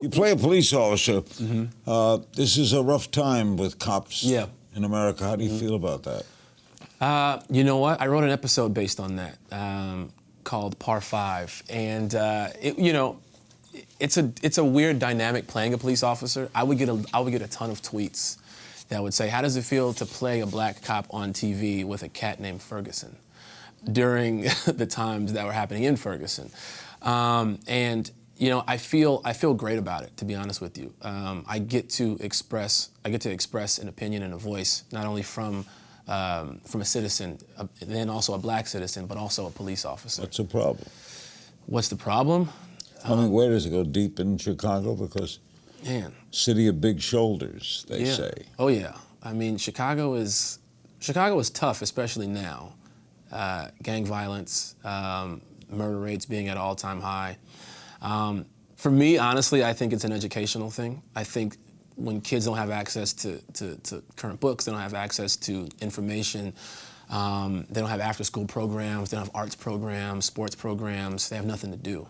You play a police officer. This is a rough time with cops in America. How do you feel about that? You know what? I wrote an episode based on that called Par 5. And, it's a weird dynamic playing a police officer. I would get a ton of tweets that would say, how does it feel to play a black cop on TV with a cat named Ferguson during the times that were happening in Ferguson? I feel great about it, to be honest with you. I get to express an opinion and a voice, not only from a citizen, then also a black citizen, but also a police officer. What's the problem? What's the problem? I mean, where does it go? Deep in Chicago? Because city of big shoulders, they say. Oh yeah. I mean, Chicago is tough, especially now. Gang violence, murder rates being at all-time high. For me, honestly, I think it's an educational thing. I think when kids don't have access to current books, they don't have access to information, they don't have after-school programs, they don't have arts programs, sports programs, they have nothing to do.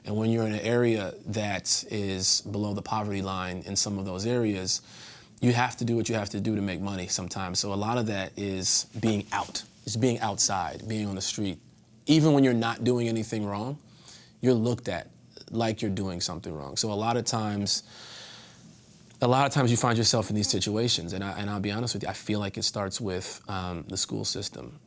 And when you're in an area that is below the poverty line in some of those areas, you have to do what you have to do to make money sometimes. So a lot of that is being out, is being outside, being on the street. Even when you're not doing anything wrong, you're looked at like you're doing something wrong. So a lot of times you find yourself in these situations, and I'll be honest with you, I feel like it starts with the school system.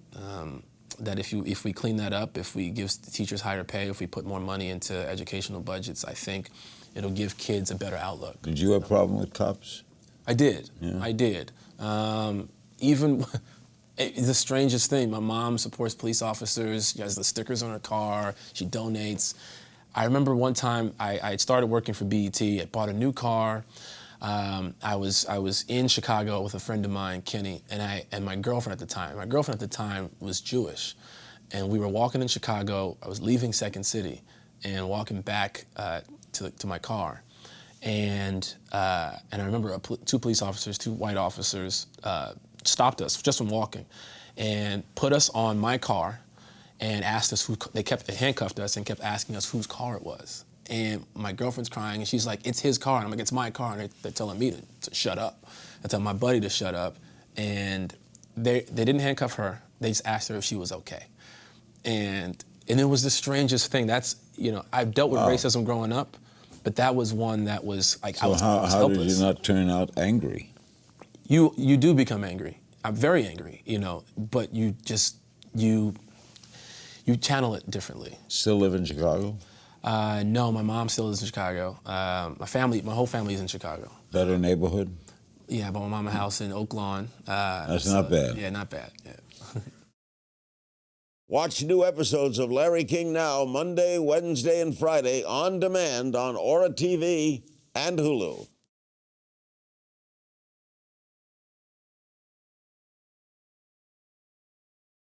That if we clean that up, if we give teachers higher pay, if we put more money into educational budgets, I think it'll give kids a better outlook. Did you have a problem with cops? I did. Yeah. I did. Even the strangest thing, my mom supports police officers. She has the stickers on her car. She donates. I remember one time I had started working for BET. I bought a new car. I was in Chicago with a friend of mine, Kenny, and my girlfriend at the time. My girlfriend at the time was Jewish, and we were walking in Chicago. I was leaving Second City and walking back to my car, and I remember two police officers, two white officers, stopped us just from walking, and put us on my car, and asked us they handcuffed us and kept asking us whose car it was. And my girlfriend's crying, and she's like, it's his car. And I'm like, it's my car. And they're telling me to shut up. I tell my buddy to shut up. And they didn't handcuff her. They just asked her if she was okay. And it was the strangest thing. That's, I've dealt with racism growing up, but that was one that was like, I was helpless. How did you not turn out angry? You do become angry. I'm very angry, but you channel it differently. Still live in Chicago? No, my mom still lives in Chicago. My whole family is in Chicago. Better neighborhood? Yeah, I bought my mom a house in Oak Lawn. That's not bad. Yeah, not bad. Yeah. Watch new episodes of Larry King Now Monday, Wednesday, and Friday on demand on Aura TV and Hulu.